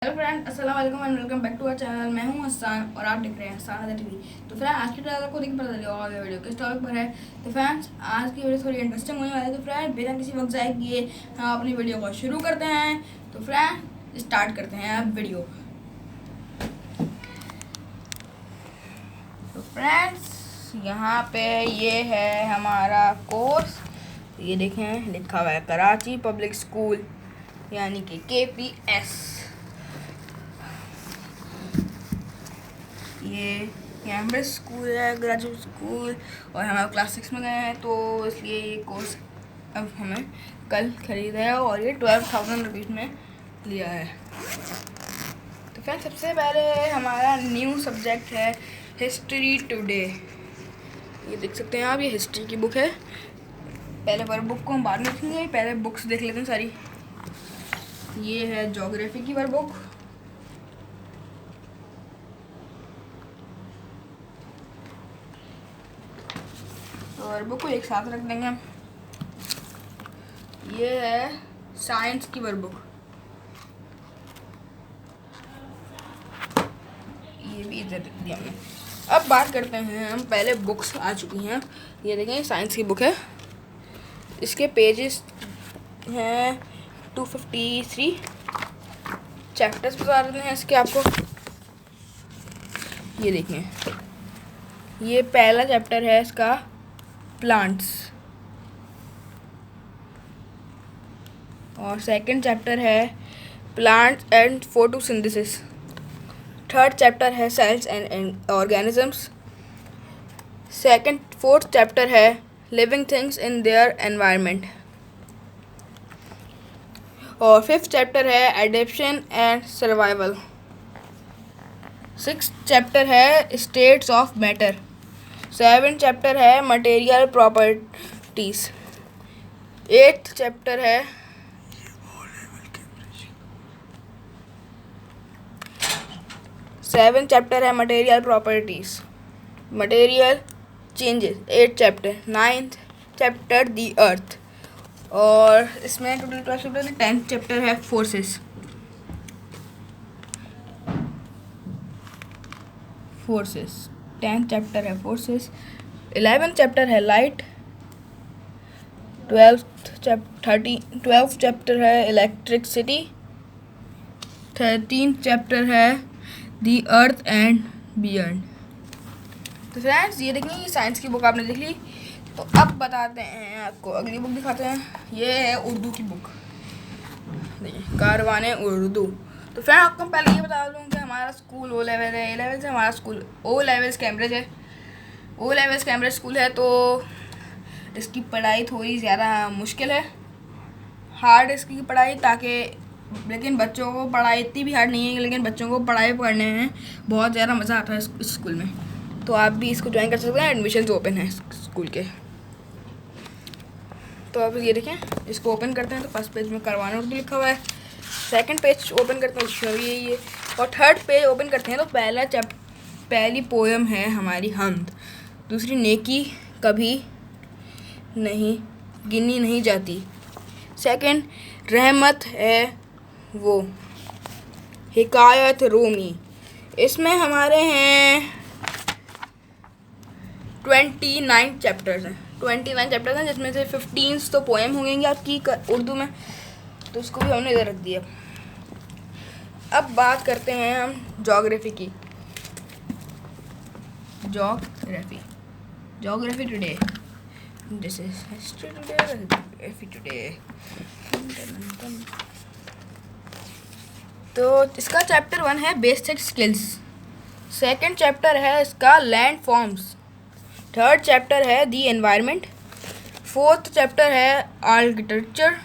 Hello friend, अस्सलाम वालेकुम and welcome back to our channel. मैं हूं हसन और आप देख रहे हैं हसन आज़ाद टीवी। तो फ्रेंड, आज की वीडियो आपको देख पता चलेगा और वीडियो किस टॉपिक पर है। तो फ्रेंड्स, आज की वीडियो थोड़ी इंटरेस्टिंग होने वाली है। तो फ्रेंड, बिना किसी वक्त जाए किए हम अपनी वीडियो को शुरू करते हैं। तो फ्रेंड, स्टार्ट करते हैं अब वीडियो। तो फ्रेंड्स, यहाँ पे ये है हमारा कोर्स। ये देखें, लिखा हुआ है कराची पब्लिक स्कूल यानी कि KPS। ये कैम्ब्रिज स्कूल है, ग्रेजुएट स्कूल, और हम अब क्लास 6 में गए हैं, तो इसलिए ये कोर्स अब हमें कल ख़रीदा है और ये 12,000 रुपीज़ में लिया है। तो फ्रेंड, सबसे पहले हमारा न्यू सब्जेक्ट है हिस्ट्री टुडे। ये देख सकते हैं आप, ये हिस्ट्री की बुक है। पहले वर्क बुक को हम बाद में देखेंगे, पहले बुक्स देख लेते हैं सारी। ये है ज्योग्राफी की वर्क बुक। और बुक को एक साथ रख देंगे हम। ये है साइंस की वर्क बुक, ये भी इधर रख दिया हमने। अब बात करते हैं हम, पहले बुक्स आ चुकी हैं। ये देखें, साइंस की बुक है। इसके पेजेस हैं 253। चैप्टर्स बता रहे हैं इसके आपको। ये देखें, ये पहला चैप्टर है इसका, प्लांट्स, और सेकंड चैप्टर है plants and photosynthesis. Third chapter है cells and organisms. Fourth chapter है living things in their environment. और फिफ्थ चैप्टर है adaptation and survival. Sixth chapter है states of matter. Seventh chapter है मटेरियल प्रॉपर्टीज। एट्थ चैप्टर है material properties, material changes. 8th chapter. 9th chapter the earth. और इसमें total 12 chapter है। 10th chapter है forces. 10th chapter है forces. 11th chapter है light. 12th chapter है electricity. 13th chapter है दी अर्थ एंड बियॉन्ड। तो फ्रेंड्स, ये देखिए, साइंस की बुक आपने देख ली। तो अब बताते हैं आपको, अगली बुक दिखाते हैं। ये है उर्दू की बुक, देखिए, कारवाने उर्दू। तो फ्रेंड, आपको पहले ये बता दूँ कि हमारा स्कूल O लेवल है। A लेवल से हमारा स्कूल O लेवल्स कैम्ब्रिज है। O लेवल्स कैम्ब्रिज स्कूल है, तो इसकी पढ़ाई थोड़ी ज़्यादा मुश्किल है, हार्ड इसकी पढ़ाई, ताकि लेकिन बच्चों को पढ़ाई इतनी भी हार्ड नहीं है, लेकिन बच्चों को पढ़ाई पढ़ने में बहुत ज़्यादा मज़ा आता है इस स्कूल में। तो आप भी इसको ज्वाइन कर सकते हैं, एडमिशन ओपन है स्कूल के। तो अब ये देखें, इसको ओपन करते हैं तो फर्स्ट पेज में करवाना उर्दू लिखा हुआ है। सेकंड पेज ओपन करते हैं, उसमें भी यही है। और थर्ड पेज ओपन करते हैं तो पहली पोएम है हमारी हम्द। दूसरी नेकी कभी नहीं गिनी नहीं जाती। सेकंड रहमत है वो, हिकायत रूमी। इसमें हमारे हैं 29 चैप्टर्स हैं। 29 चैप्टर्स हैं, जिसमें से 15 तो पोएम होंगी आपकी उर्दू में, तो उसको भी हमने इधर रख दिया। अब बात करते हैं हम ज्योग्राफी की। Geography today, this is history today, geography today. तो इसका चैप्टर 1 है बेसिक स्किल्स। सेकंड चैप्टर है इसका लैंड फॉर्म्स। थर्ड चैप्टर है दी एनवायरनमेंट। फोर्थ चैप्टर है आर्किटेक्चर।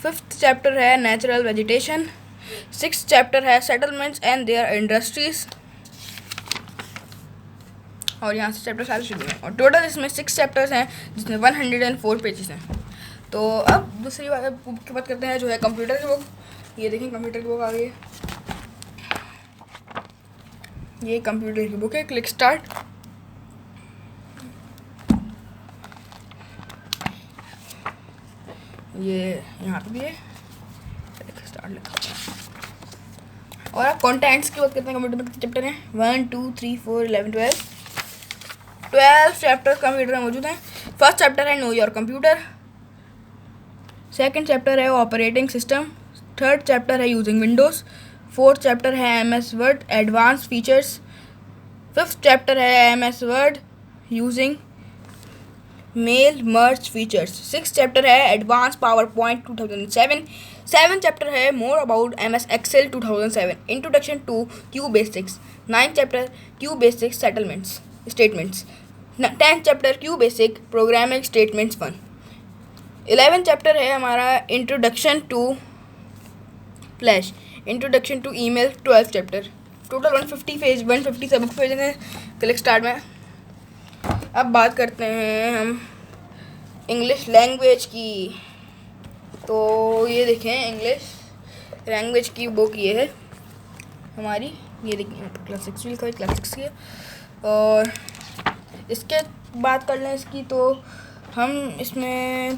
फिफ्थ चैप्टर है नेचुरल वेजिटेशन। सिक्स्थ चैप्टर है सेटलमेंट्स एंड देयर इंडस्ट्रीज। और यहाँ से चैप्टर सारे शुरू हैं, और टोटल इसमें 6 चैप्टर्स हैं, जिसमें 104 पेजेस हैं। तो अब दूसरी बुक की बात करते हैं, जो है कंप्यूटर की बुक। ये देखें, कंप्यूटर की बुक आ गई है। ये कंप्यूटर की बुक है, क्लिक स्टार्ट। ये यहाँ पे भी है, स्टार्ट लिखा हुआ है। और अब कॉन्टेंट्स की बात करते हैं। कंप्यूटर में कितने चैप्टर हैं? 1 2 3 4 11 12 चैप्टर कंप्यूटर में मौजूद हैं। फर्स्ट चैप्टर है know your computer, second chapter है ऑपरेटिंग सिस्टम, थर्ड चैप्टर है यूजिंग विंडोज़, फोर्थ चैप्टर है MS Word advance features, fifth chapter है MS Word using mail merge features, six chapter है advance PowerPoint 2007, seven chapter है more about MS Excel 2007, introduction to Q basics, ninth chapter Q basic settlements statements, 10th chapter Q basic programming statements 1, 11th chapter है हमारा introduction to flash, introduction to email, 12th चैप्टर। Total 150 सबक page हैं click start में। अब बात करते हैं हम इंग्लिश लैंग्वेज की। तो ये देखें इंग्लिश लैंग्वेज की बुक ये है हमारी, ये देखिए यहाँ पर क्लास 6 लिखा है, क्लास 6 की है। और इसके बात कर लें इसकी, तो हम इसमें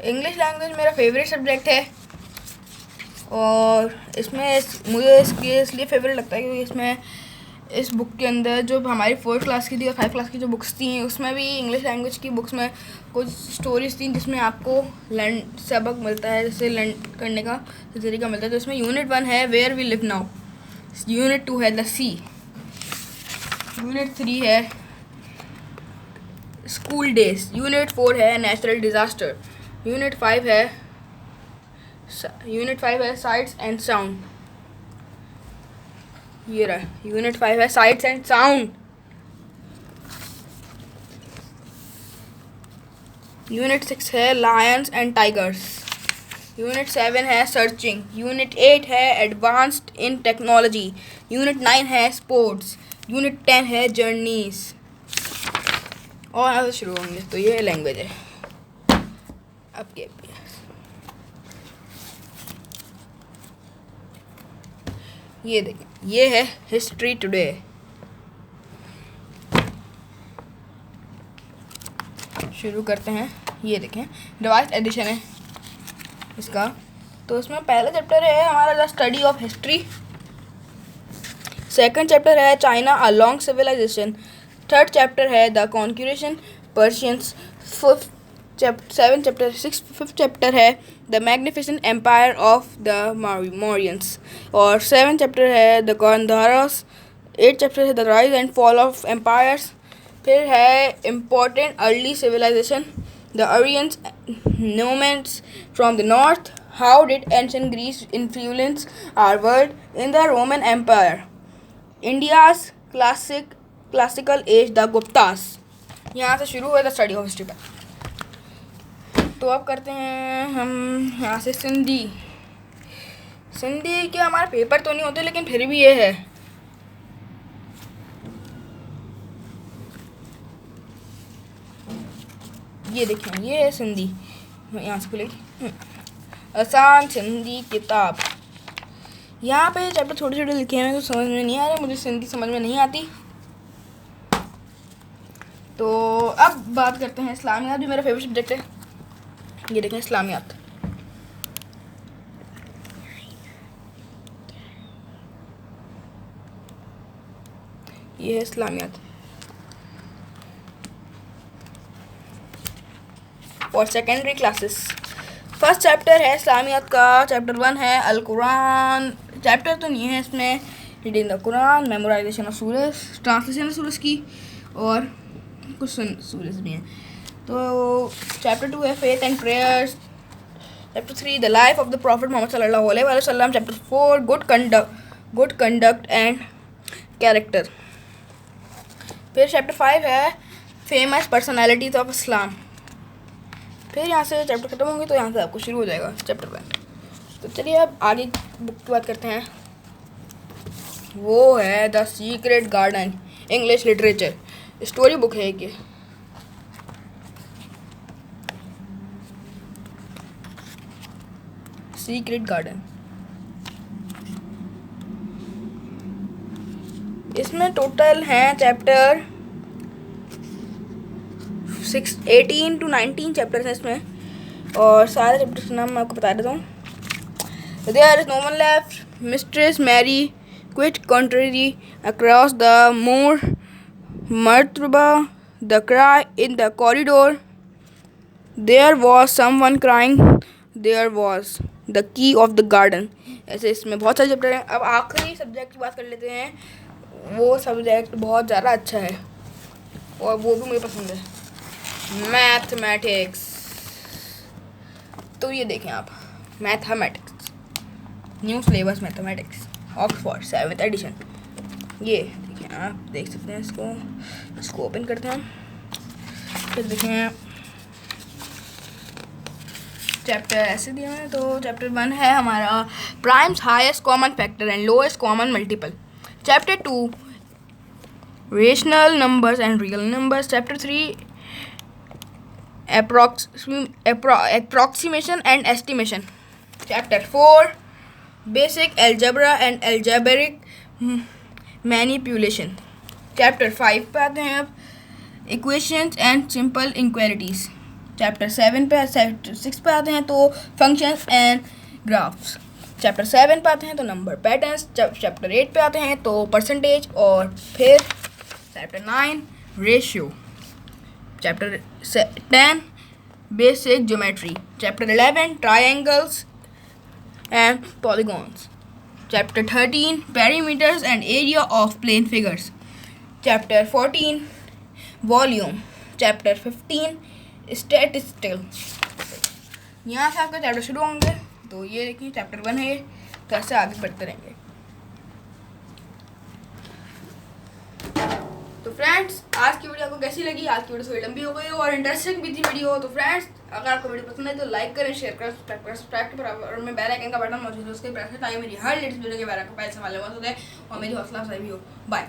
इंग्लिश लैंग्वेज मेरा फेवरेट सब्जेक्ट है। और इसमें मुझे इसलिए फेवरेट लगता है क्योंकि इसमें इस बुक के अंदर जो हमारी 4th क्लास की थी और 5th क्लास की जो बुक्स थी उसमें भी इंग्लिश लैंग्वेज की बुक्स में कुछ स्टोरीज थी जिसमें आपको लर्न सबक मिलता है, जैसे लर्न करने का तरीका मिलता है। तो इसमें यूनिट 1 है where we live now, unit 2 है द सी, यूनिट 3 है स्कूल डेज, यूनिट 4 है नेचुरल डिज़ास्टर, यूनिट 5 है साइट्स एंड साउंड, ये रहा यूनिट 5 है साइट्स एंड साउंड। यूनिट 6 है लायंस एंड टाइगर्स, यूनिट 7 है सर्चिंग, यूनिट 8 है एडवांस्ड इन टेक्नोलॉजी, यूनिट 9 है स्पोर्ट्स, यूनिट 10 है जर्नीज। और यहाँ से शुरू होंगे। तो ये लैंग्वेज है आपके। ये देखें ये है हिस्ट्री टुडे, शुरू करते हैं। ये देखें रिवाइज्ड एडिशन है इसका। तो इसमें पहला चैप्टर है हमारा the study of history, second chapter है China a long civilization, third chapter है the conquering Persians, fifth chapter है the magnificent empire of the Mauryans, और 7th चैप्टर है द गांधारास, 8th चैप्टर है the rise and fall of empires, फिर है important early civilization, the Aryans nomads from the north, how did ancient Greece influence our world in the Roman empire, India's classical as the Guptas. यहाँ से शुरू हुआ the study of history पर। तो अब करते हैं हम यहाँ से सिंधी। सिंधी के हमारे पेपर तो नहीं होते लेकिन फिर भी ये है। ये देखें ये है सिंधी, यहाँ से खुलेगी आसान सिंधी किताब। यहाँ पे चैप्टर छोटे छोटे लिखे हैं तो समझ में नहीं आ रहे, मुझे सिंधी समझ में नहीं आती। तो अब बात करते हैं इस्लामियात, भी मेरा फेवरेट सब्जेक्ट है। ये देखें इस्लामियात, ये है इस्लामियात for secondary classes. First chapter है इस्लामियात का, चैप्टर 1 है अल कुरान। चैप्टर तो नहीं है इसमें, reading the Quran, memorization of surah, translation of surah की, और कुछ सूरज भी हैं। तो चैप्टर 2 है faith and prayers, chapter 3 the life of the prophet Muhammad सल्लल्लाहु अलैहि वसल्लम, chapter 4 good conduct and character. फिर चैप्टर 5 है फेमस पर्सनालिटीज ऑफ इस्लाम। फिर यहाँ से चैप्टर खत्म होंगे तो यहाँ से आपको शुरू हो जाएगा चैप्टर 1। तो चलिए अब आगे बुक की बात करते हैं। वो है the secret garden, English literature, story book है ये। सीक्रेट गार्डन, इसमें टोटल हैं चैप्टर 18 to 19 चैप्टर्स हैं इसमें। और सारे चैप्टर्स का नाम मैं आपको बता देता हूँ। There is no one left, mistress Mary, quite contrary, across the moor, मर्तबा, the cry in the corridor, there was someone crying, there was the key of the garden. ऐसे इसमें बहुत सारे चैप्टर हैं। अब आखिरी सब्जेक्ट की बात कर लेते हैं। वो सब्जेक्ट बहुत ज़्यादा अच्छा है और वो भी मुझे पसंद है, मैथमेटिक्स। तो ये देखें आप, mathematics, new syllabus mathematics, Oxford 7th edition. ये देखें आप, देख सकते हैं इसको ओपन करते हैं। फिर देखें चैप्टर ऐसे दिया है। तो चैप्टर 1 है हमारा primes, highest common factor and lowest common multiple. Chapter 2 rational numbers and real numbers. Chapter 3 approximation and estimation. Chapter 4 basic algebra and algebraic manipulation. Chapter 5 पे आते हैं अब equations and simple inequalities. Chapter 7 पे 6 पे आते हैं तो functions and graphs. Chapter 7 पे आते हैं तो number patterns. Chapter 8 पे आते हैं तो percentage और फिर Chapter 9 ratio. Chapter 10 basic geometry. Chapter 11 triangles and polygons. Chapter 13 perimeters and area of plane figures. Chapter 14 volume. Chapter 15 statistical. यहाँ से आपका चैप्टर शुरू होंगे। तो ये देखिए चैप्टर 1 है, तो ऐसे आगे बढ़ते रहेंगे। तो फ्रेंड्स आज की वीडियो आपको कैसी लगी? आज की वीडियो थोड़ी लंबी हो गई और इंटरेस्टिंग भी थी वीडियो। तो फ्रेंड्स अगर आपको वीडियो पसंद है तो लाइक करें, शेयर करें, सब्सक्राइब के बराबर में बेल आइकन का बटन मौजूद है, उसके प्रेस करें ताकि मेरी हर लेटेस्ट वीडियो के बारे में पहले से मालूम होता है और मेरी हौसला अफजाई भी हो। बाय।